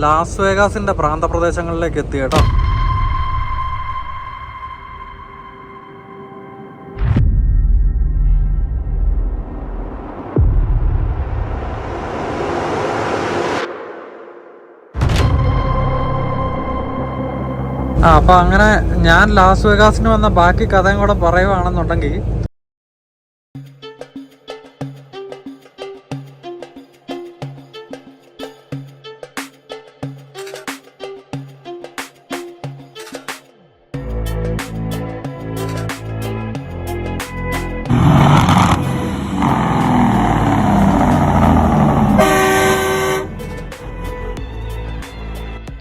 Las വേഗാസിന്റെ പ്രാന്തപ്രദേശങ്ങളിലേക്ക് എത്തി കേട്ടോ. അപ്പൊ അങ്ങനെ ഞാൻ ലാസ് വേഗാസിന് വന്ന ബാക്കി കഥയും കൂടെ പറയുവാണെന്നുണ്ടെങ്കിൽ,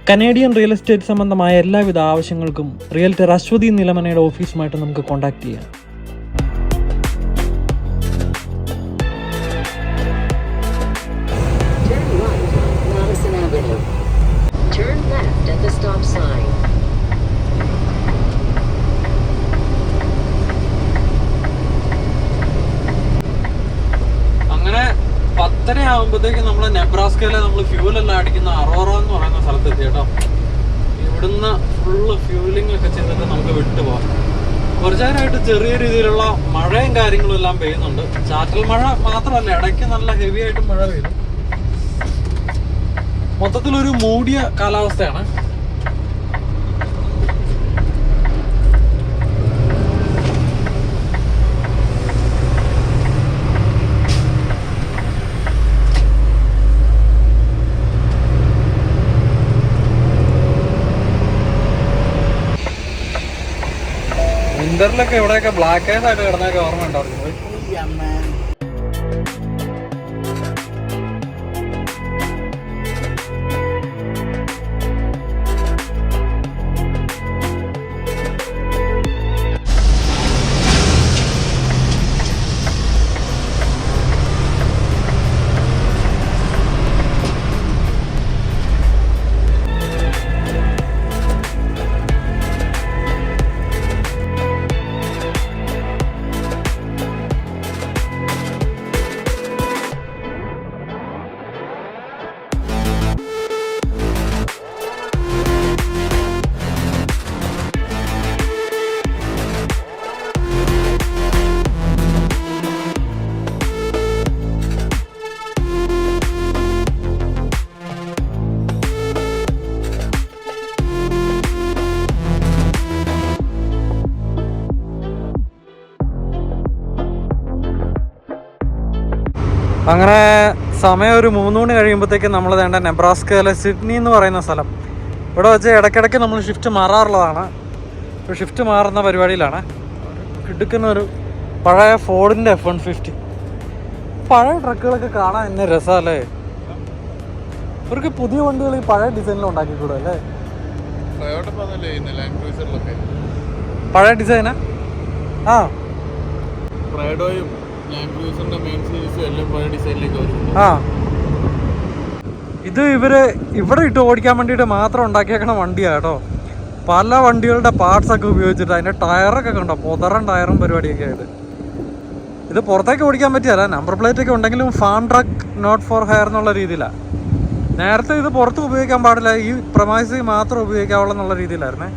കനേഡിയൻ റിയൽ എസ്റ്റേറ്റ് സംബന്ധമായ എല്ലാവിധ ആവശ്യങ്ങൾക്കും റിയൽറ്റർ അശ്വതി നിലമനയുടെ ഓഫീസുമായിട്ട് നമുക്ക് കോൺടാക്ട് ചെയ്യാം. അങ്ങനെ 10:30 ആകുമ്പോഴത്തേക്ക് നമ്മൾ നെബ്രാസ്കയിലെ നമ്മൾ ഫ്യൂലെല്ലാം അടിക്കുന്ന അറോറ എന്ന് പറയുന്ന സ്ഥലത്തെത്തി കേട്ടോ. ഇവിടുന്ന് ഫുള്ള് ഫ്യൂലിംഗ് ഒക്കെ ചെയ്തിട്ട് നമുക്ക് വിട്ടുപോകാം. കുറച്ചു നേരമായിട്ട് ചെറിയ രീതിയിലുള്ള മഴയും കാര്യങ്ങളും എല്ലാം പെയ്യുന്നുണ്ട്. ചാറ്റൽ മഴ മാത്രമല്ല, ഇടയ്ക്ക് നല്ല ഹെവി ആയിട്ട് മഴ പെയ്തു. മൊത്തത്തിലൊരു മൂടിയ കാലാവസ്ഥയാണ്. വിന്ററിലൊക്കെ ഇവിടെയൊക്കെ ബ്ലാക്ക് ഐസ് ആയിട്ട് കിടന്നൊക്കെ ഓർമ്മ ഉണ്ടായിരുന്നു. അങ്ങനെ സമയം ഒരു 3 മണി കഴിയുമ്പോഴത്തേക്കും നമ്മൾ വേണ്ട നെബ്രാസ്കയിലെ സിഡ്നി എന്ന് പറയുന്ന സ്ഥലം. ഇവിടെ വെച്ച് ഇടയ്ക്കിടയ്ക്ക് നമ്മൾ ഷിഫ്റ്റ് മാറാറുള്ളതാണ്. ഇപ്പോൾ ഷിഫ്റ്റ് മാറുന്ന പരിപാടിയിലാണ്. കിടക്കുന്ന ഒരു പഴയ ഫോർഡിൻ്റെ F-150. പഴയ ട്രക്കുകളൊക്കെ കാണാൻ എന്നെ രസമല്ലേ. ഇവർക്ക് പുതിയ വണ്ടികൾ ഈ പഴയ ഡിസൈനിൽ ഉണ്ടാക്കിക്കൂടെ അല്ലേ? പഴയ ഡിസൈനാ? ആ, ഇത് ഇവിടെ ഇട്ട് ഓടിക്കാൻ വേണ്ടിയിട്ട് മാത്രം ഉണ്ടാക്കിയേക്കണ വണ്ടിയാണ് കേട്ടോ. പല വണ്ടികളുടെ പാർട്സ് ഒക്കെ ഉപയോഗിച്ചിട്ട് അതിൻ്റെ ടയറൊക്കെ കണ്ടോ, പൊതറൻ ടയറും പരിപാടിയൊക്കെ ആയിട്ട്. ഇത് പുറത്തേക്ക് ഓടിക്കാൻ പറ്റിയല്ല, നമ്പർ പ്ലേറ്റ് ഒക്കെ ഉണ്ടെങ്കിലും farm truck not for hire എന്നുള്ള രീതിയിലാണ്. നേരത്തെ ഇത് പുറത്ത് ഉപയോഗിക്കാൻ പാടില്ല, ഈ പ്രമാസി മാത്രം ഉപയോഗിക്കാവുള്ള എന്നുള്ള രീതിയിലായിരുന്നേ.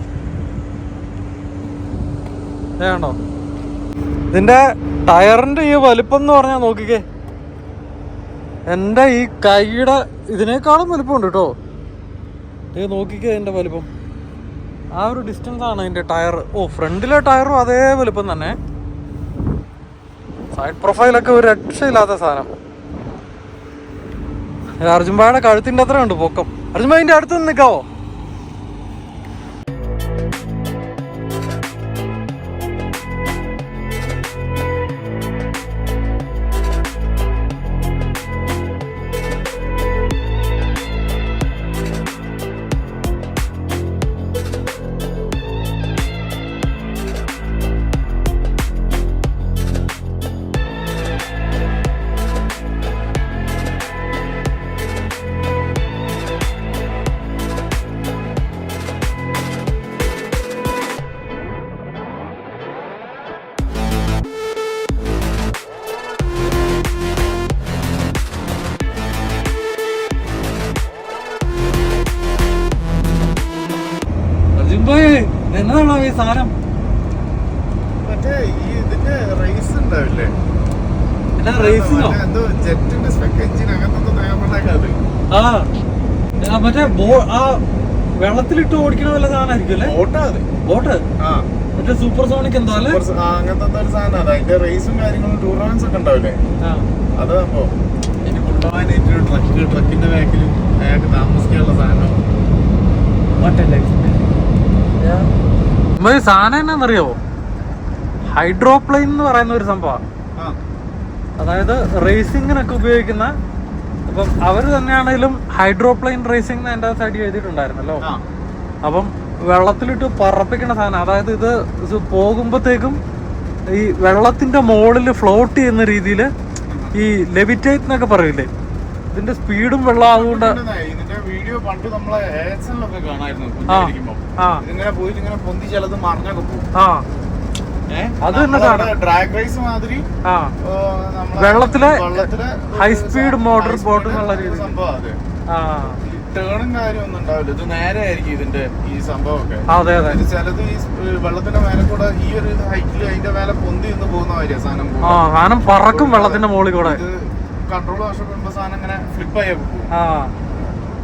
വേണ്ടോ ഇതിൻ്റെ ടയറിൻ്റെ ഈ വലിപ്പം എന്ന് പറഞ്ഞാൽ നോക്കിക്കേ, എൻ്റെ ഈ കൈയുടെ ഇതിനേക്കാളും വലിപ്പമുണ്ട് കേട്ടോ. ഇത് നോക്കിക്കേ ഇതിൻ്റെ വലിപ്പം, ആ ഒരു ഡിസ്റ്റൻസ് ആണ് ഇതിൻ്റെ ടയർ. ഫ്രണ്ടിലെ ടയറും അതേ വലിപ്പം തന്നെ. സൈഡ് പ്രൊഫൈലൊക്കെ ഒരു രക്ഷയില്ലാത്ത സാധനം. അർജുൻഭായുടെ കഴുത്തിൻ്റെ അത്ര ഉണ്ട് പൊക്കം. അർജുൻഭായിൻ്റെ അടുത്ത് നിന്ന് നിൽക്കാവോ? എന്നതാണോ ഈ സാധനം? മറ്റേ ഈ ഇതിന്റെ റേസ് ഉണ്ടാവില്ലേ, എന്നാ റേസിനോ? എന്തോ ജെറ്റിന്റെ സ്പെക്ക് എഞ്ചിൻ അങ്ങനത്തെ തയ്യാറുണ്ടാക്കാത്. ആ മറ്റേ ആ വെള്ളത്തിലിട്ട് ഓടിക്കണ വല്ല സാധനമായിരിക്കും അല്ലേ? ബോട്ട് മറ്റേ സൂപ്പർ സോണിക് എന്തോ അല്ലേ? അങ്ങനത്തെ ഒരു സാധനം. അതിന്റെ റേസും കാര്യങ്ങളും ടൂർണമെന്റ്സ് ഒക്കെ ഉണ്ടാവില്ലേ, അത് സംഭവം. ഇനി കൊണ്ടുപോകാനായിട്ട് ട്രക്കിന്റെ ബാക്കിലും അയാൾക്ക് താമസിക്കാനുള്ള സാധനം. സാധനം എന്നാന്നറിയോ? ഹൈഡ്രോപ്ലെയിൻ എന്ന് പറയുന്ന ഒരു സംഭവം. അതായത് റേസിങ്ങിനൊക്കെ ഉപയോഗിക്കുന്ന, അപ്പം അവര് തന്നെയാണെങ്കിലും ഹൈഡ്രോപ്ലെയിൻ റേസിംഗ് അതിൻ്റെ സൈഡ് എഴുതിയിട്ടുണ്ടായിരുന്നല്ലോ. അപ്പം വെള്ളത്തിലിട്ട് പറപ്പിക്കുന്ന സാധനം. അതായത് ഇത് പോകുമ്പോഴത്തേക്കും ഈ വെള്ളത്തിന്റെ മുകളിൽ ഫ്ലോട്ട് ചെയ്യുന്ന രീതിയിൽ ഈ ലെവിറ്റേറ്റ് എന്നൊക്കെ പറയില്ലേ, ഇതിന്റെ സ്പീഡും വെള്ളം ആവുകൊണ്ട്. ഇതിന്റെ വീഡിയോ പണ്ട് നമ്മളെ ഏച്ചനിലൊക്കെ കാണായിരുന്നു. ഇങ്ങനെ പോയിട്ട് ഇങ്ങനെ പൊന്തി ചിലത് മറിഞ്ഞൊക്കെ പോകും. അത് തന്നെ ഡ്രാഗ് റേസ് മാതിരി വെള്ളത്തിലെ ഹൈ സ്പീഡ് മോട്ടോർ ബോട്ട് എന്നുള്ള രീതി സംഭവം. അത് ടേണും കാര്യം ഒന്നും ഉണ്ടാവില്ല, ഇത് നേരെ ആയിരിക്കും ഇതിന്റെ ഈ സംഭവമൊക്കെ. അതെ അതെ. ചിലത് ഈ വെള്ളത്തിന്റെ മേലെ കൂടെ ഈ ഒരു ഹൈറ്റിൽ അതിന്റെ മേലെ പൊന്തി നിന്ന് പോകുന്ന കാര്യമാണ് സാധനം. സാധനം പറക്കും വെള്ളത്തിന്റെ മുകളിൽ കൂടെ. കൺട്രോൾ നഷ്ടപ്പെടുമ്പോ സാധനം ഇങ്ങനെ ഫ്ലിപ്പ് ആയി പോകും.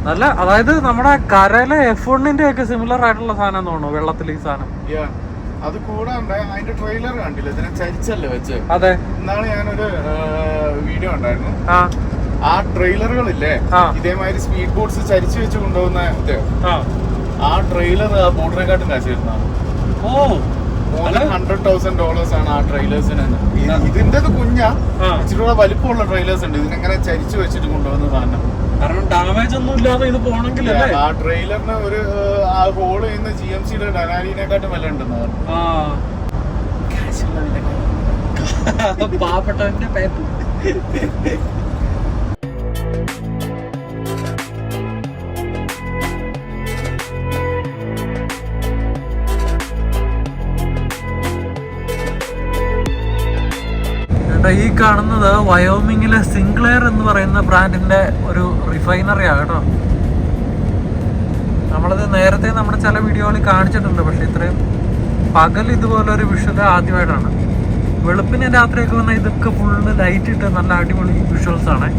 നല്ല, അതായത് നമ്മുടെ കരയിലെ F1 ഒക്കെ സിമിലർ ആയിട്ടുള്ള സാധനം തോന്നുന്നു വെള്ളത്തിൽ ഈ സാധനം. അത് കൂടാണ്ട് അതിന്റെ ട്രെയിലർ കണ്ടില്ല, ഇതിനെ ചരിച്ചല്ലേ വെച്ച്. അതെ, ഇന്നാള് ഞാനൊരു വീഡിയോ ഉണ്ടായിരുന്നു. ആ ട്രെയിലറുകളില്ലേ ഇതേമാതിരി സ്പീഡ് ബോട്ട്സ് ചരിച്ചു വെച്ച് കൊണ്ടുപോകുന്ന ഇത്, ആ ട്രെയിലർ ആ ബോട്ടിനെക്കാട്ടും കാശ് വരുന്നതാണ്. $100,000 ആണ് ആ ട്രെയിലേഴ്സിന്. ഇതിന്റെത് കുഞ്ഞാ, ഇച്ചിരി വലിപ്പമുള്ള ട്രെയിലേഴ്സ് ഉണ്ട്. ഇതിനെങ്ങനെ ചരിച്ചു വെച്ചിട്ട് കൊണ്ടുപോകുന്ന സാധനം. കാരണം ഡാമേജ് ഒന്നും ഇല്ലാതെ ഇത് പോണെങ്കിൽ ആ ട്രെയിലറിന് ഒരു ഹോൾ ചെയ്യുന്ന GMCയുടെ ഡനാലിനെക്കാട്ടും വില ഉണ്ടെന്ന് പറഞ്ഞു. പാവപ്പെട്ടവന്റെ പേര്. ഈ കാണുന്നത് വയോമിങ്ങിലെ സിംഗ്ലെയർ എന്ന് പറയുന്ന ബ്രാൻഡിന്റെ ഒരു റിഫൈനറിയാണ് കേട്ടോ. നമ്മളിത് നേരത്തെ നമ്മുടെ ചില വീഡിയോകളിൽ കാണിച്ചിട്ടുണ്ട്, പക്ഷെ ഇത്രയും പകൽ ഇതുപോലൊരു വിഷ്വൽ ആദ്യമായിട്ടാണ്. വെളുപ്പിന് രാത്രിയൊക്കെ വന്നാൽ ഇതൊക്കെ ഫുള്ള് ലൈറ്റ് ഇട്ട് നല്ല അടിപൊളി വിഷ്വൽസ് ആണ്.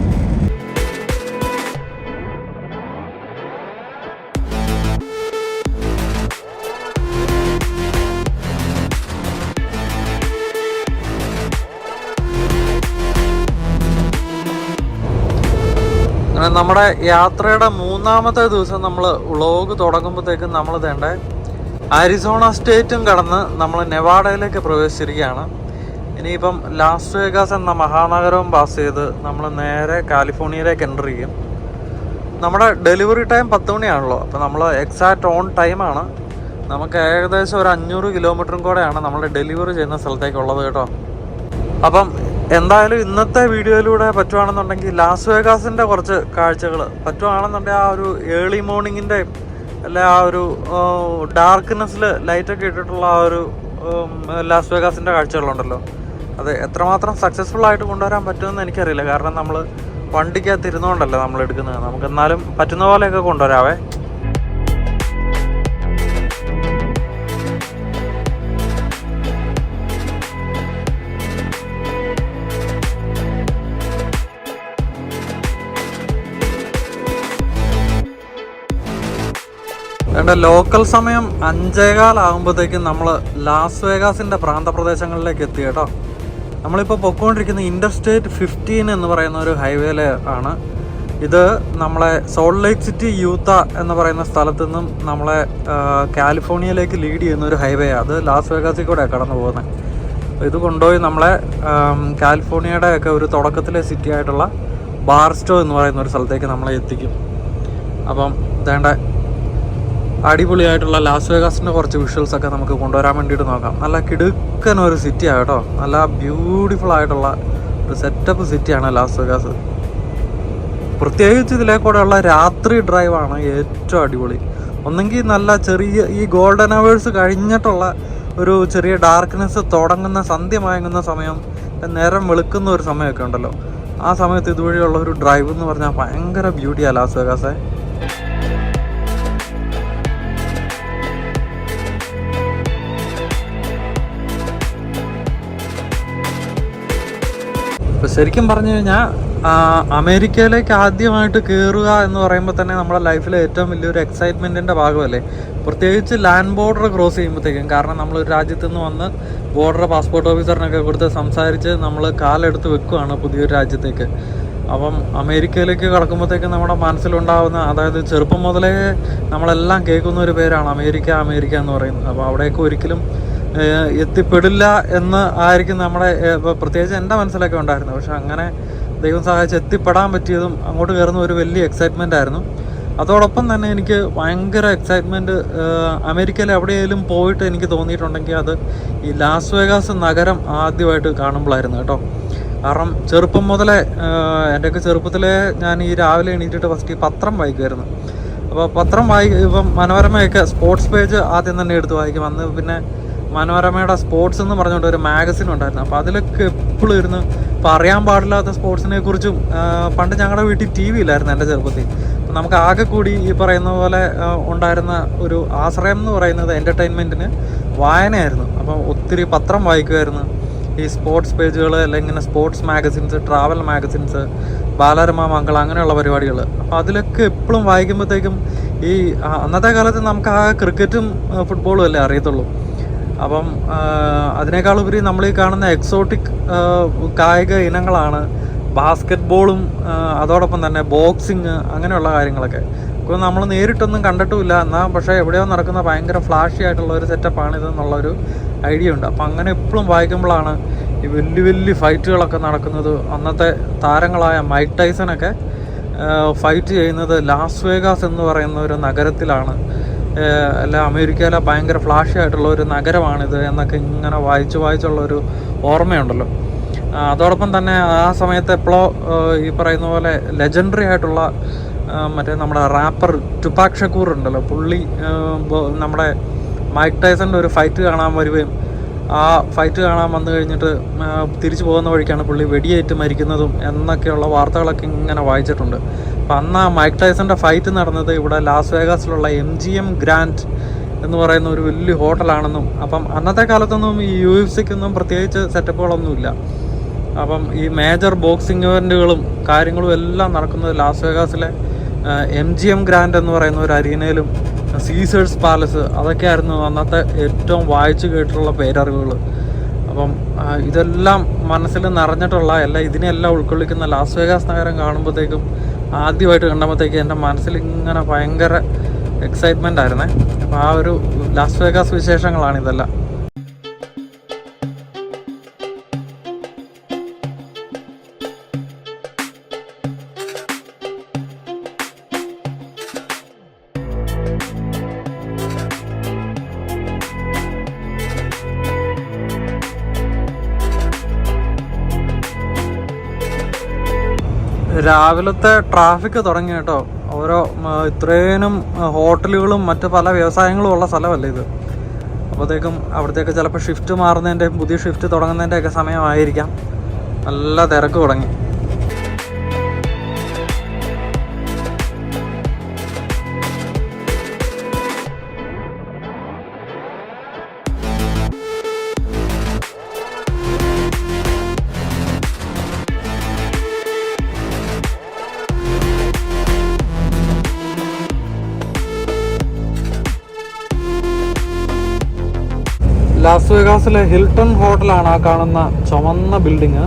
നമ്മുടെ യാത്രയുടെ 3-ാമത്തെ ദിവസം നമ്മൾ വ്ളോഗ് തുടങ്ങുമ്പോഴത്തേക്കും നമ്മൾ വേണ്ട ആരിസോണ സ്റ്റേറ്റും കടന്ന് നമ്മൾ നെവാഡയിലേക്ക് പ്രവേശിച്ചിരിക്കുകയാണ്. ഇനിയിപ്പം ലാസ് വേഗാസ് എന്ന മഹാനഗരവും പാസ് ചെയ്ത് നമ്മൾ നേരെ കാലിഫോർണിയയിലേക്ക് എൻ്റർ ചെയ്യും. നമ്മുടെ ഡെലിവറി ടൈം 10 മണിയാണല്ലോ, അപ്പോൾ നമ്മൾ എക്സാക്റ്റ് ഓൺ ടൈമാണ്. നമുക്ക് ഏകദേശം ഒരു 500 കിലോമീറ്ററും കൂടെയാണ് നമ്മൾ ഡെലിവറി ചെയ്യുന്ന സ്ഥലത്തേക്കുള്ളത് കേട്ടോ. അപ്പം എന്തായാലും ഇന്നത്തെ വീഡിയോയിലൂടെ പറ്റുവാണെന്നുണ്ടെങ്കിൽ ലാസ് വേഗാസിൻ്റെ കുറച്ച് കാഴ്ചകൾ പറ്റുവാണെന്നുണ്ടെങ്കിൽ ആ ഒരു ഏർലി മോർണിംഗിൻ്റെ അല്ലെ ആ ഒരു ഡാർക്ക്നെസ്സിൽ ലൈറ്റൊക്കെ ഇട്ടിട്ടുള്ള ആ ഒരു ലാസ് വേഗാസിൻ്റെ കാഴ്ചകളുണ്ടല്ലോ, അത് എത്രമാത്രം സക്സസ്ഫുൾ ആയിട്ട് കൊണ്ടുവരാൻ പറ്റുമെന്ന് എനിക്കറിയില്ല. കാരണം നമ്മൾ വണ്ടിക്കകത്ത് ഇരുന്നുകൊണ്ടല്ലേ നമ്മൾ എടുക്കുന്നത്. നമുക്ക് എന്നാലും പറ്റുന്ന പോലെയൊക്കെ കൊണ്ടുവരാവേ. എൻ്റെ ലോക്കൽ സമയം 5:15 ആകുമ്പോഴത്തേക്കും നമ്മൾ ലാസ് വേഗാസിൻ്റെ പ്രാന്തപ്രദേശങ്ങളിലേക്ക് എത്തി കേട്ടോ. നമ്മളിപ്പോൾ പൊയ്ക്കൊണ്ടിരിക്കുന്ന ഇൻ്റർസ്റ്റേറ്റ് 15 എന്ന് പറയുന്ന ഒരു ഹൈവേയിൽ ആണ്. ഇത് നമ്മളെ സോൾട്ട് ലേക്ക് സിറ്റി യൂത്ത എന്ന് പറയുന്ന സ്ഥലത്തു നിന്നും നമ്മളെ കാലിഫോർണിയയിലേക്ക് ലീഡ് ചെയ്യുന്ന ഒരു ഹൈവേ ആണ്. അത് ലാസ് വേഗാസിൽ കൂടെയാണ് കടന്നു പോകുന്നത്. ഇത് കൊണ്ടുപോയി നമ്മളെ കാലിഫോർണിയയുടെ ഒക്കെ ഒരു തുടക്കത്തിലെ സിറ്റി ആയിട്ടുള്ള ബാർസ്റ്റോ എന്ന് പറയുന്ന ഒരു സ്ഥലത്തേക്ക് നമ്മളെ എത്തിക്കും. അപ്പം ഇതേണ്ട അടിപൊളിയായിട്ടുള്ള ലാസ് വേഗാസിൻ്റെ കുറച്ച് വിഷ്വൽസൊക്കെ നമുക്ക് കൊണ്ടുവരാൻ വേണ്ടിയിട്ട് നോക്കാം. നല്ല കിടുക്കൻ ഒരു സിറ്റിയാണ് കേട്ടോ. നല്ല ബ്യൂട്ടിഫുൾ ആയിട്ടുള്ള ഒരു സെറ്റപ്പ് സിറ്റിയാണ് ലാസ് വേഗാസ്. പ്രത്യേകിച്ച് ഇതിലേക്കൂടെയുള്ള രാത്രി ഡ്രൈവാണ് ഏറ്റവും അടിപൊളി. ഒന്നെങ്കിൽ നല്ല ചെറിയ ഈ ഗോൾഡൻ അവേഴ്സ് കഴിഞ്ഞിട്ടുള്ള ഒരു ചെറിയ ഡാർക്ക്നെസ് തുടങ്ങുന്ന സന്ധ്യ മയങ്ങുന്ന സമയം, നേരം വെളുക്കുന്ന ഒരു സമയമൊക്കെ ഉണ്ടല്ലോ, ആ സമയത്ത് ഇതുവഴിയുള്ള ഒരു ഡ്രൈവ് എന്ന് പറഞ്ഞാൽ ഭയങ്കര ബ്യൂട്ടിയാണ് ലാസ് വേഗാസേ. ശരിക്കും പറഞ്ഞു കഴിഞ്ഞാൽ അമേരിക്കയിലേക്ക് ആദ്യമായിട്ട് കയറുക എന്ന് പറയുമ്പോൾ തന്നെ നമ്മുടെ ലൈഫിലെ ഏറ്റവും വലിയൊരു എക്സൈറ്റ്മെൻറ്റിൻ്റെ ഭാഗമല്ലേ. പ്രത്യേകിച്ച് ലാൻഡ് ബോർഡർ ക്രോസ് ചെയ്യുമ്പോഴത്തേക്കും. കാരണം നമ്മളൊരു രാജ്യത്തു നിന്ന് വന്ന് ബോർഡർ പാസ്പോർട്ട് ഓഫീസറിനൊക്കെ കൊടുത്ത് സംസാരിച്ച് നമ്മൾ കാലെടുത്ത് വെക്കുകയാണ് പുതിയൊരു രാജ്യത്തേക്ക്. അപ്പം അമേരിക്കയിലേക്ക് കടക്കുമ്പോഴത്തേക്കും നമ്മുടെ മനസ്സിലുണ്ടാകുന്ന, അതായത് ചെറുപ്പം മുതലേ നമ്മളെല്ലാം കേൾക്കുന്ന ഒരു പേരാണ് അമേരിക്ക അമേരിക്ക എന്ന് പറയുന്നത്. അപ്പോൾ അവിടേക്ക് ഒരിക്കലും എത്തിപ്പെടില്ല എന്ന് ആയിരിക്കും നമ്മുടെ പ്രത്യേകിച്ച് എൻ്റെ മനസ്സിലൊക്കെ ഉണ്ടായിരുന്നു. പക്ഷെ അങ്ങനെ ദൈവം സഹായിച്ച് എത്തിപ്പെടാൻ പറ്റിയതും അങ്ങോട്ട് കയറുന്ന ഒരു വലിയ എക്സൈറ്റ്മെൻ്റ് ആയിരുന്നു. അതോടൊപ്പം തന്നെ എനിക്ക് ഭയങ്കര എക്സൈറ്റ്മെൻറ്റ് അമേരിക്കയിൽ എവിടെയെങ്കിലും പോയിട്ട് എനിക്ക് തോന്നിയിട്ടുണ്ടെങ്കിൽ അത് ഈ ലാസ് വേഗാസ് നഗരം ആദ്യമായിട്ട് കാണുമ്പോഴായിരുന്നു കേട്ടോ. കാരണം ചെറുപ്പം മുതലേ എൻ്റെയൊക്കെ ചെറുപ്പത്തിലേ ഞാൻ ഈ രാവിലെ എണീറ്റിട്ട് ഫസ്റ്റ് ഈ പത്രം വായിക്കുമായിരുന്നു. അപ്പോൾ പത്രം ഇപ്പം മനോരമയൊക്കെ സ്പോർട്സ് പേജ് ആദ്യം തന്നെ എടുത്ത് വായിക്കും. അന്ന് പിന്നെ മനോരമയുടെ സ്പോർട്സ് എന്ന് പറഞ്ഞുകൊണ്ട് ഒരു മാഗസിൻ ഉണ്ടായിരുന്നു. അപ്പോൾ അതിലൊക്കെ എപ്പോഴും ഇരുന്ന് ഇപ്പോൾ അറിയാൻ പാടില്ലാത്ത സ്പോർട്സിനെ കുറിച്ചും. പണ്ട് ഞങ്ങളുടെ വീട്ടിൽ TV ഇല്ലായിരുന്നു എൻ്റെ ചെറുപ്പത്തിൽ. അപ്പം നമുക്ക് ആകെ കൂടി ഈ പറയുന്ന പോലെ ഉണ്ടായിരുന്ന ഒരു ആശ്രയം എന്ന് പറയുന്നത് എൻ്റർടൈൻമെൻറ്റിന് വായനയായിരുന്നു. അപ്പം ഒത്തിരി പത്രം വായിക്കുമായിരുന്നു. ഈ സ്പോർട്സ് പേജുകൾ, അല്ലെങ്കിൽ ഇങ്ങനെ sports magazines, travel magazines, Balarama Mangal, അങ്ങനെയുള്ള പരിപാടികൾ. അപ്പോൾ അതിലൊക്കെ എപ്പോഴും വായിക്കുമ്പോഴത്തേക്കും ഈ അന്നത്തെ കാലത്ത് നമുക്ക് ആ ക്രിക്കറ്റും ഫുട്ബോളും അല്ലേ അറിയത്തുള്ളൂ. അപ്പം അതിനേക്കാളുപരി നമ്മൾ ഈ കാണുന്ന എക്സോട്ടിക് കായിക ഇനങ്ങളാണ് ബാസ്കറ്റ് ബോളും അതോടൊപ്പം തന്നെ ബോക്സിങ്, അങ്ങനെയുള്ള കാര്യങ്ങളൊക്കെ. അപ്പോൾ നമ്മൾ നേരിട്ടൊന്നും കണ്ടിട്ടുമില്ല എന്നാൽ പക്ഷേ എവിടെയോ നടക്കുന്ന ഭയങ്കര ഫ്ലാഷി ആയിട്ടുള്ള ഒരു സെറ്റപ്പാണിതെന്നുള്ളൊരു ഐഡിയ ഉണ്ട്. അപ്പം അങ്ങനെ എപ്പോഴും വായിക്കുമ്പോഴാണ് ഈ വലിയ വലിയ ഫൈറ്റുകളൊക്കെ നടക്കുന്നത്. അന്നത്തെ താരങ്ങളായ മൈക്ക് ടൈസനൊക്കെ ഫൈറ്റ് ചെയ്യുന്നത് ലാസ് വേഗാസ് എന്ന് പറയുന്ന ഒരു നഗരത്തിലാണ്. അല്ല അമേരിക്കയിലെ ഭയങ്കര ഫ്ലാഷി ആയിട്ടുള്ള ഒരു നഗരമാണിത് എന്നൊക്കെ ഇങ്ങനെ വായിച്ചുള്ളൊരു ഓർമ്മയുണ്ടല്ലോ. അതോടൊപ്പം തന്നെ ആ സമയത്ത് എപ്പോഴോ ഈ പറയുന്ന പോലെ ലെജൻഡറി ആയിട്ടുള്ള മറ്റേ നമ്മുടെ റാപ്പർ ടുപാക് ഷക്കൂർ ഉണ്ടല്ലോ, പുള്ളി നമ്മുടെ മൈക്ക് ടൈസൻ്റെ ഒരു ഫൈറ്റ് കാണാൻ വരുകയും ആ ഫൈറ്റ് കാണാൻ വന്നു കഴിഞ്ഞിട്ട് തിരിച്ചു പോകുന്ന വഴിക്കാണ് പുള്ളി വെടിയേറ്റ് മരിക്കുന്നതും എന്നൊക്കെയുള്ള വാർത്തകളൊക്കെ ഇങ്ങനെ വായിച്ചിട്ടുണ്ട്. അപ്പം അന്ന് ആ മൈക്ക് ടൈസൻ്റെ ഫൈറ്റ് നടന്നത് ഇവിടെ ലാസ് വേഗാസിലുള്ള MGM ഗ്രാൻഡ് എന്ന് പറയുന്ന ഒരു വലിയ ഹോട്ടലാണെന്നും. അപ്പം അന്നത്തെ കാലത്തൊന്നും ഈ UFC-ക്കൊന്നും പ്രത്യേകിച്ച് സെറ്റപ്പുകളൊന്നുമില്ല. അപ്പം ഈ മേജർ ബോക്സിംഗ് ഇവൻറ്റുകളും കാര്യങ്ങളും എല്ലാം നടക്കുന്നത് ലാസ് വേഗാസിലെ MGM ഗ്രാൻഡ് എന്ന് പറയുന്ന ഒരു അരീനയിലും സീസേഴ്സ് പാലസ്, അതൊക്കെയായിരുന്നു അന്നത്തെ ഏറ്റവും വായിച്ചു കേട്ടിട്ടുള്ള പേരറിവുകൾ. അപ്പം ഇതെല്ലാം മനസ്സിൽ നിറഞ്ഞിട്ടുള്ള ഇതിനെല്ലാം ഉൾക്കൊള്ളിക്കുന്ന ലാസ് വേഗാസ് നഗരം കാണുമ്പോഴത്തേക്കും, ആദ്യമായിട്ട് കണ്ടുമ്പോഴത്തേക്കും എൻ്റെ മനസ്സിൽ ഇങ്ങനെ ഭയങ്കര എക്സൈറ്റ്മെൻ്റ് ആയിരുന്നേ. അപ്പോൾ ആ ഒരു ലാസ് വേഗാസ് വിശേഷങ്ങളാണ് ഇതെല്ലാം. രാവിലത്തെ ട്രാഫിക് തുടങ്ങി കേട്ടോ. ഓരോ ഇത്രേനും ഹോട്ടലുകളും മറ്റ് പല വ്യവസായങ്ങളും ഉള്ള സ്ഥലമല്ലേ ഇത്. അപ്പോഴത്തേക്കും അവിടത്തേക്ക് ചിലപ്പോൾ ഷിഫ്റ്റ് മാറുന്നതിൻ്റെയും പുതിയ ഷിഫ്റ്റ് തുടങ്ങുന്നതിൻ്റെയൊക്കെ സമയമായിരിക്കാം. നല്ല തിരക്ക് തുടങ്ങി. ലാസ് വേഗാസിലെ ഹിൽട്ടൺ ഹോട്ടലാണ് ആ കാണുന്ന ചുവന്ന ബിൽഡിങ്.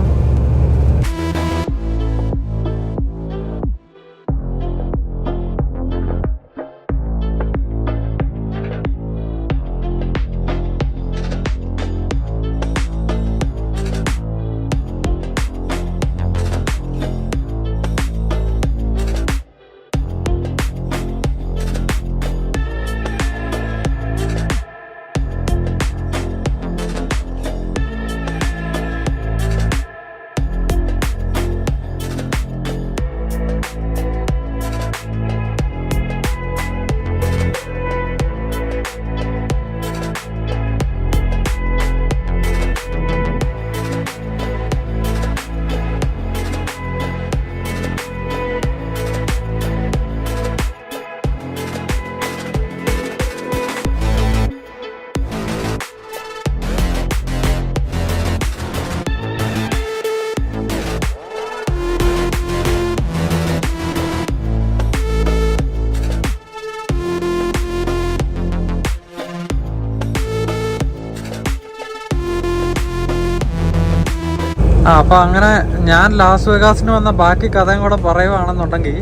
അപ്പോൾ അങ്ങനെ ഞാൻ ലാസ് വേഗാസിന് വന്ന ബാക്കി കഥയും കൂടെ പറയുവാണെന്നുണ്ടെങ്കിൽ,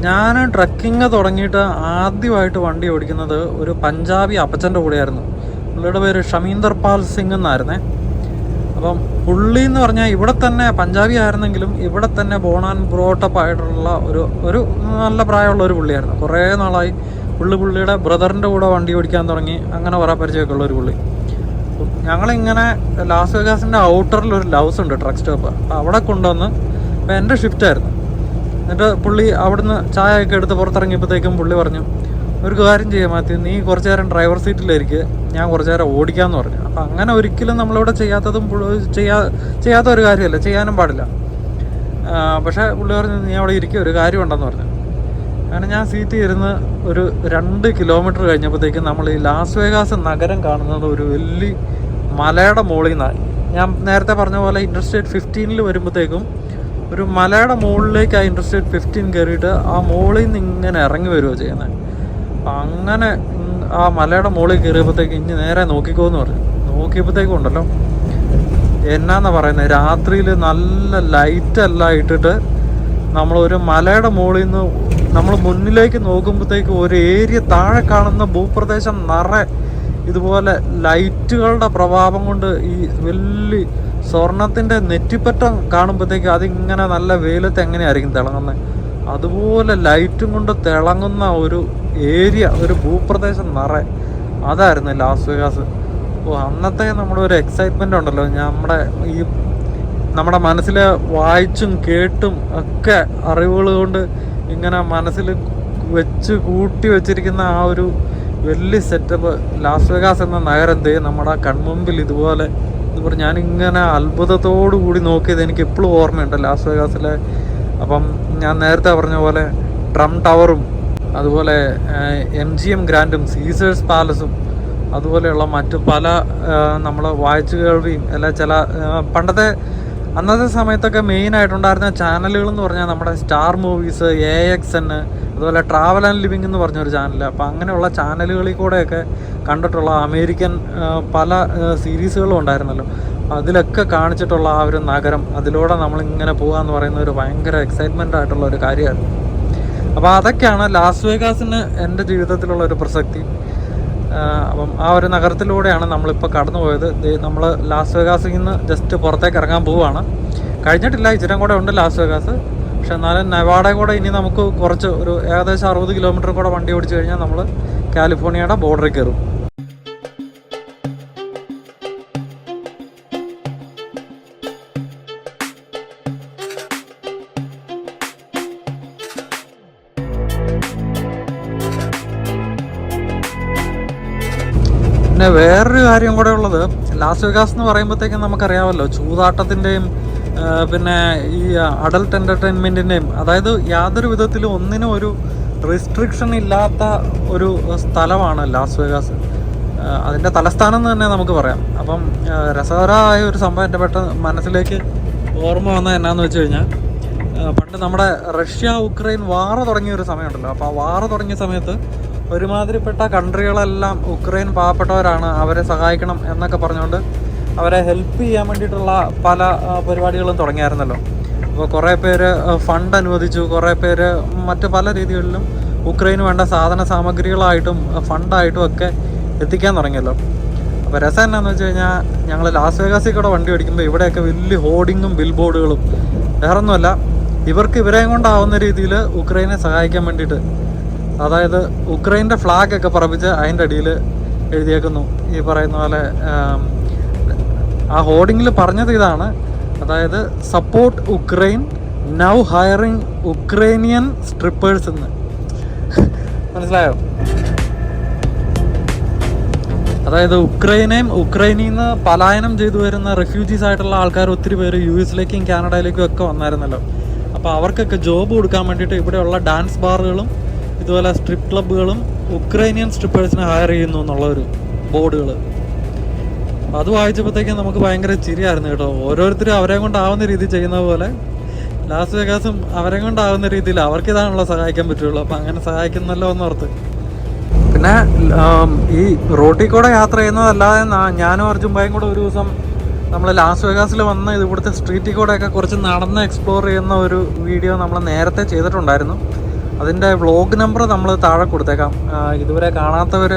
ഞാൻ ട്രക്കിങ് തുടങ്ങിയിട്ട് ആദ്യമായിട്ട് വണ്ടി ഓടിക്കുന്നത് ഒരു പഞ്ചാബി അപ്പച്ചൻ്റെ കൂടെയായിരുന്നു. പുള്ളിയുടെ പേര് ഷമീന്ദർ പാൽ സിംഗ് എന്നായിരുന്നേ. അപ്പം പുള്ളി എന്ന് പറഞ്ഞാൽ ഇവിടെ തന്നെ പഞ്ചാബി ആയിരുന്നെങ്കിലും ഇവിടെ തന്നെ ബോൺ ആൻഡ് ബ്രോട്ടപ്പ് ആയിട്ടുള്ള ഒരു നല്ല പ്രായമുള്ള ഒരു പുള്ളിയായിരുന്നു. കുറേ നാളായി പുള്ളിയുടെ ബ്രദറിൻ്റെ കൂടെ വണ്ടി ഓടിക്കാൻ തുടങ്ങി. അങ്ങനെ കുറേ പരിചയമൊക്കെ ഉള്ളൊരു പുള്ളി. ഞങ്ങളിങ്ങനെ ലാസ് വേഗാസിൻ്റെ ഔട്ടറിൽ ഒരു ലൗസ് ഉണ്ട്, ട്രക്ക് സ്റ്റോപ്പ്. അപ്പോൾ അവിടെ കൊണ്ടുവന്ന്, അപ്പോൾ എൻ്റെ ഷിഫ്റ്റായിരുന്നു. എന്നിട്ട് പുള്ളി അവിടുന്ന് ചായ ഒക്കെ എടുത്ത് പുറത്തിറങ്ങിയപ്പോഴത്തേക്കും പുള്ളി പറഞ്ഞു, ഒരു കാര്യം ചെയ്യാൻ മാത്യു, നീ കുറച്ച് നേരം ഡ്രൈവർ സീറ്റിലിരിക്കുക, ഞാൻ കുറച്ച് നേരം ഓടിക്കാമെന്ന് പറഞ്ഞു. അപ്പോൾ അങ്ങനെ ഒരിക്കലും നമ്മളിവിടെ ചെയ്യാത്ത ഒരു കാര്യമല്ല, ചെയ്യാനും പാടില്ല. പക്ഷേ പുള്ളി പറഞ്ഞു, നീ അവിടെ ഇരിക്കുക, ഒരു കാര്യം ഉണ്ടെന്ന് പറഞ്ഞു. അങ്ങനെ ഞാൻ സീറ്റിൽ ഇരുന്ന് ഒരു 2 കിലോമീറ്റർ കഴിഞ്ഞപ്പോഴത്തേക്കും നമ്മൾ ഈ ലാസ് വേഗാസ് നഗരം കാണുന്നത് ഒരു വലിയ മലയുടെ മുകളിൽ നിന്നായി. ഞാൻ നേരത്തെ പറഞ്ഞ പോലെ ഇൻറ്റർസ്റ്റേറ്റ് 15 വരുമ്പോഴത്തേക്കും ഒരു മലയുടെ മുകളിലേക്ക് ആ ഇൻറ്റർസ്റ്റേറ്റ് 15 കയറിയിട്ട് ആ മുകളിൽ നിന്ന് ഇങ്ങനെ ഇറങ്ങി വരുമോ ചെയ്യുന്നത്. അപ്പം അങ്ങനെ ആ മലയുടെ മുകളിൽ കയറിയപ്പോഴത്തേക്ക് ഇനി നേരെ നോക്കിക്കോന്ന് പറഞ്ഞു. നോക്കിയപ്പോഴത്തേക്കും ഉണ്ടല്ലോ, എന്നാന്നാ പറയുന്നത്, രാത്രിയിൽ നല്ല ലൈറ്റെല്ലാം ഇട്ടിട്ട് നമ്മളൊരു മലയുടെ മുകളിൽ നിന്ന് നമ്മൾ മുന്നിലേക്ക് നോക്കുമ്പോഴത്തേക്ക് ഒരു ഏരിയ താഴെ കാണുന്ന ഭൂപ്രദേശം നിറയെ ഇതുപോലെ ലൈറ്റുകളുടെ പ്രഭാവം കൊണ്ട് ഈ വലിയ സ്വർണത്തിൻ്റെ നെറ്റിപ്പറ്റം കാണുമ്പോഴത്തേക്ക് അതിങ്ങനെ നല്ല വെയിലത്ത് എങ്ങനെയായിരിക്കും തിളങ്ങുന്നത്, അതുപോലെ ലൈറ്റും കൊണ്ട് തിളങ്ങുന്ന ഒരു ഏരിയ, ഒരു ഭൂപ്രദേശം നിറയെ. അതായിരുന്നു ലാസ് വേഗാസ്. അന്നത്തെ നമ്മുടെ ഒരു എക്സൈറ്റ്മെൻ്റ് ഉണ്ടല്ലോ, നമ്മുടെ മനസ്സിൽ വായിച്ചും കേട്ടും ഒക്കെ അറിവുകൾ കൊണ്ട് ഇങ്ങനെ മനസ്സിൽ കൂട്ടി വെച്ചിരിക്കുന്ന ആ ഒരു വലിയ സെറ്റപ്പ് ലാസ് വേഗാസ് എന്ന നഗരം നമ്മുടെ കൺമുമ്പിൽ ഇതുപോലെ ഞാനിങ്ങനെ അത്ഭുതത്തോടു കൂടി നോക്കിയത് എനിക്ക് എപ്പോഴും ഓർമ്മയുണ്ട് ലാസ് വേഗാസിലെ. അപ്പം ഞാൻ നേരത്തെ പറഞ്ഞ പോലെ ഡ്രം ടവറും അതുപോലെ MGM ഗ്രാൻഡും സീസേഴ്സ് പാലസും അതുപോലെയുള്ള മറ്റു പല നമ്മൾ വായിച്ചു കേൾവിയും എല്ലാം ചില അന്നത്തെ സമയത്തൊക്കെ മെയിനായിട്ടുണ്ടായിരുന്ന ചാനലുകൾ എന്ന് പറഞ്ഞാൽ നമ്മുടെ സ്റ്റാർ മൂവീസ്, AXN, അതുപോലെ ട്രാവൽ ആൻഡ് ലിവിങ് എന്ന് പറഞ്ഞൊരു ചാനൽ. അപ്പോൾ അങ്ങനെയുള്ള ചാനലുകളിൽ കൂടെയൊക്കെ കണ്ടിട്ടുള്ള അമേരിക്കൻ പല സീരീസുകളും ഉണ്ടായിരുന്നല്ലോ. അതിലൊക്കെ കാണിച്ചിട്ടുള്ള ആ ഒരു നഗരം, അതിലൂടെ നമ്മളിങ്ങനെ പോകാമെന്ന് പറയുന്ന ഒരു ഭയങ്കര എക്സൈറ്റ്മെൻ്റ് ആയിട്ടുള്ള ഒരു കാര്യമായിരുന്നു. അപ്പോൾ അതൊക്കെയാണ് ലാസ് വേഗാസിന് എൻ്റെ ജീവിതത്തിലുള്ള ഒരു പ്രസക്തി. അപ്പം ആ ഒരു നഗരത്തിലൂടെയാണ് നമ്മളിപ്പോൾ കടന്നു പോയത്. നമ്മൾ ലാസ് വേഗാസിൽ നിന്ന് ജസ്റ്റ് പുറത്തേക്ക് ഇറങ്ങാൻ പോവുകയാണ്. കഴിഞ്ഞിട്ടില്ല, ഇച്ചിരി കൂടെ ഉണ്ട് ലാസ് വേഗാസ്. പക്ഷെ എന്നാലും നെവാഡ കൂടെ ഇനി നമുക്ക് കുറച്ച് ഒരു ഏകദേശം 60 കിലോമീറ്റർ കൂടെ വണ്ടി ഓടിച്ചു കഴിഞ്ഞാൽ നമ്മൾ കാലിഫോർണിയയുടെ ബോർഡറിൽ കയറും. പിന്നെ വേറൊരു കാര്യം കൂടെ ഉള്ളത്, ലാസ് വേഗാസ് എന്ന് പറയുമ്പോഴത്തേക്കും നമുക്കറിയാമല്ലോ ചൂതാട്ടത്തിൻ്റെയും പിന്നെ ഈ അഡൽട്ട് എൻ്റർടൈൻമെൻറ്റിൻ്റെയും, അതായത് യാതൊരു വിധത്തിലും ഒന്നിനും ഒരു റെസ്ട്രിക്ഷൻ ഇല്ലാത്ത ഒരു സ്ഥലമാണ് ലാസ് വേഗാസ്. അതിൻ്റെ തലസ്ഥാനം എന്ന് തന്നെ നമുക്ക് പറയാം. അപ്പം രസകരമായ ഒരു സംഭവം എൻ്റെ മനസ്സിലേക്ക് ഓർമ്മ വന്നത് എന്നാന്ന് വെച്ച് കഴിഞ്ഞാൽ, പണ്ട് നമ്മുടെ റഷ്യ ഉക്രൈൻ വാറ് തുടങ്ങിയ ഒരു സമയമുണ്ടല്ലോ. അപ്പോൾ ആ വാറ് തുടങ്ങിയ സമയത്ത് ഒരുമാതിരിപ്പെട്ട കൺട്രികളെല്ലാം ഉക്രൈൻ പാവപ്പെട്ടവരാണ്, അവരെ സഹായിക്കണം എന്നൊക്കെ പറഞ്ഞുകൊണ്ട് അവരെ ഹെൽപ്പ് ചെയ്യാൻ വേണ്ടിയിട്ടുള്ള പല പരിപാടികളും തുടങ്ങിയായിരുന്നല്ലോ. അപ്പോൾ കുറേ പേര് ഫണ്ട് അനുവദിച്ചു, കുറേ പേര് മറ്റ് പല രീതികളിലും ഉക്രൈന് വേണ്ട സാധന സാമഗ്രികളായിട്ടും ഫണ്ടായിട്ടും ഒക്കെ എത്തിക്കാൻ തുടങ്ങിയല്ലോ. അപ്പോൾ രസം എന്നാന്ന് വെച്ച് കഴിഞ്ഞാൽ, ഞങ്ങൾ ലാസ് വേഗാസിൽ കൂടെ വണ്ടി ഓടിക്കുമ്പോൾ ഇവിടെയൊക്കെ വലിയ ഹോർഡിങ്ങും ബിൽ ബോർഡുകളും, വേറൊന്നുമല്ല ഇവർക്ക് ഇവരെയും കൊണ്ടാവുന്ന രീതിയിൽ ഉക്രൈനെ സഹായിക്കാൻ വേണ്ടിയിട്ട്, അതായത് ഉക്രൈൻ്റെ ഫ്ലാഗൊക്കെ പറപ്പിച്ച് അതിൻ്റെ അടിയിൽ എഴുതിയേക്കുന്നു. ഈ പറയുന്ന പോലെ ആ ഹോർഡിങ്ങിൽ പറഞ്ഞത് ഇതാണ്, അതായത് support Ukraine, now hiring Ukrainian strippers എന്ന്. മനസ്സിലായോ? അതായത് ഉക്രൈനിൽ നിന്ന് പലായനം ചെയ്തു വരുന്ന റെഫ്യൂജീസ് ആയിട്ടുള്ള ആൾക്കാർ ഒത്തിരി പേര് US-ലേക്കും കാനഡയിലേക്കും ഒക്കെ വന്നായിരുന്നല്ലോ. അപ്പോൾ അവർക്കൊക്കെ ജോബ് കൊടുക്കാൻ വേണ്ടിയിട്ട് ഇവിടെയുള്ള ഡാൻസ് ബാറുകളും ഇതുപോലെ സ്ട്രിപ്പ് ക്ലബ്ബുകളും ഉക്രൈനിയൻ സ്ട്രിപ്പേഴ്സിനെ ഹയർ ചെയ്യുന്നു എന്നുള്ളൊരു ബോർഡുകൾ. അത് വായിച്ചപ്പോഴത്തേക്കും നമുക്ക് ഭയങ്കര ചിരിയായിരുന്നു കേട്ടോ. ഓരോരുത്തരും അവരെ കൊണ്ടാവുന്ന രീതിയിൽ ചെയ്യുന്ന പോലെ ലാസ് വേഗാസും അവരെ കൊണ്ടാവുന്ന രീതിയിൽ അവർക്കിതാണല്ലോ സഹായിക്കാൻ പറ്റുള്ളൂ. അപ്പം അങ്ങനെ സഹായിക്കുന്നല്ലോ എന്നോർത്ത്. പിന്നെ ഈ റോട്ടിൽ കൂടെ യാത്ര ചെയ്യുന്നതല്ലാതെ ഞാനും അർജുൻ ഭായും കൂടെ ഒരു ദിവസം നമ്മൾ ലാസ് വേഗാസിൽ വന്ന് ഇവിടുത്തെ സ്ട്രീറ്റിൽ കൂടെയൊക്കെ കുറച്ച് നടന്ന് എക്സ്പ്ലോർ ചെയ്യുന്ന ഒരു വീഡിയോ നമ്മൾ നേരത്തെ ചെയ്തിട്ടുണ്ടായിരുന്നു. അതിൻ്റെ വ്ളോഗ് നമ്പർ നമ്മൾ താഴെ കൊടുത്തേക്കാം. ഇതുവരെ കാണാത്തവർ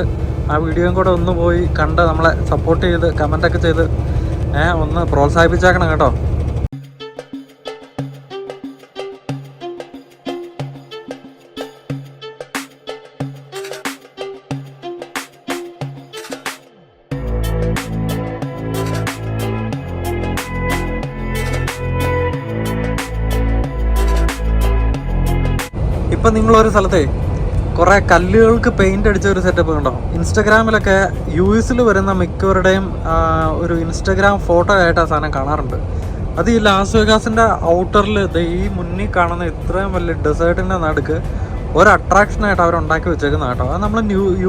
ആ വീഡിയോയും കൂടെ ഒന്ന് പോയി കണ്ട് നമ്മളെ സപ്പോർട്ട് ചെയ്ത് കമൻറ്റൊക്കെ ചെയ്ത് ഒന്ന് പ്രോത്സാഹിപ്പിച്ചേക്കണം കേട്ടോ. ഇപ്പം നിങ്ങളൊരു സ്ഥലത്തെ കുറേ കല്ലുകൾക്ക് പെയിൻ്റ് അടിച്ച ഒരു സെറ്റപ്പ് കണ്ടോ? ഇൻസ്റ്റഗ്രാമിലൊക്കെ US വരുന്ന മിക്കവരുടെയും ഒരു ഇൻസ്റ്റഗ്രാം ഫോട്ടോ ആയിട്ട് ആ സാധനം കാണാറുണ്ട്. അത് ഈ ലാസ് വേഗാസിൻ്റെ ഔട്ടറിൽ ഈ മുന്നിൽ കാണുന്ന ഇത്രയും വലിയ ഡെസേർട്ടിൻ്റെ നടുക്ക് ഒരു അട്രാക്ഷനായിട്ട് അവർ ഉണ്ടാക്കി വെച്ചേക്കുന്ന കേട്ടോ. അത് നമ്മൾ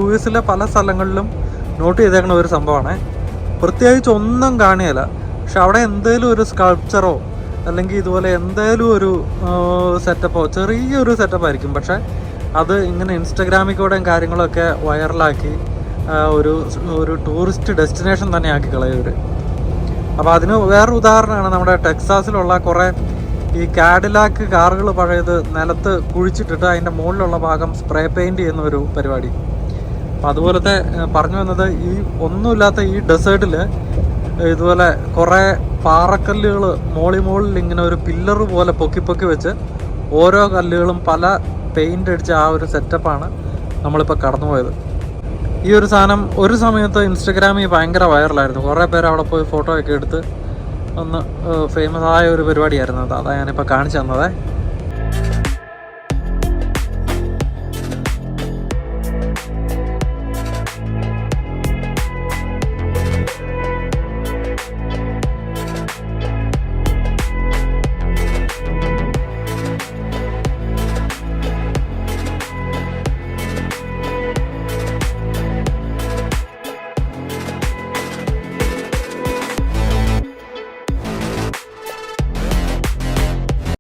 US പല സ്ഥലങ്ങളിലും നോട്ട് ചെയ്തേക്കുന്ന ഒരു സംഭവമാണ്. പ്രത്യേകിച്ച് ഒന്നും കാണിയല്ല, പക്ഷെ അവിടെ എന്തെങ്കിലും ഒരു സ്കൾപ്ചറോ അല്ലെങ്കിൽ ഇതുപോലെ എന്തെങ്കിലും ഒരു സെറ്റപ്പോ ചെറിയൊരു സെറ്റപ്പായിരിക്കും, പക്ഷെ അത് ഇങ്ങനെ ഇൻസ്റ്റഗ്രാമിൽ കൂടെയും കാര്യങ്ങളൊക്കെ വൈറലാക്കി ഒരു ടൂറിസ്റ്റ് ഡെസ്റ്റിനേഷൻ തന്നെ ആക്കി കളയവർ. അപ്പോൾ അതിന് വേറൊരു ഉദാഹരണമാണ് നമ്മുടെ ടെക്സാസിലുള്ള കുറേ ഈ കാഡിലാക്ക് കാറുകൾ പഴയത് നിലത്ത് കുഴിച്ചിട്ടിട്ട് അതിൻ്റെ മുകളിലുള്ള ഭാഗം സ്പ്രേ പെയിൻറ്റ് ചെയ്യുന്ന ഒരു പരിപാടി. അപ്പം അതുപോലത്തെ പറഞ്ഞു വന്നത് ഈ ഒന്നുമില്ലാത്ത ഈ ഡെസേർട്ടിൽ ഇതുപോലെ കുറേ പാറക്കല്ലുകൾ മോളിൽ ഇങ്ങനെ ഒരു പില്ലർ പോലെ പൊക്കി വെച്ച് ഓരോ കല്ലുകളും പല പെയിൻ്റ് അടിച്ച ആ ഒരു സെറ്റപ്പാണ് നമ്മളിപ്പോൾ കടന്നുപോയത്. ഈ ഒരു സാധനം ഒരു സമയത്ത് ഇൻസ്റ്റഗ്രാമിൽ ഭയങ്കര വൈറലായിരുന്നു. കുറേ പേര് അവിടെ പോയി ഫോട്ടോ ഒക്കെ എടുത്ത് ഒന്ന് ഫേമസ് ആയ ഒരു പരിപാടിയായിരുന്നു. അതാ ഞാനിപ്പോൾ കാണിച്ചു തന്നത്.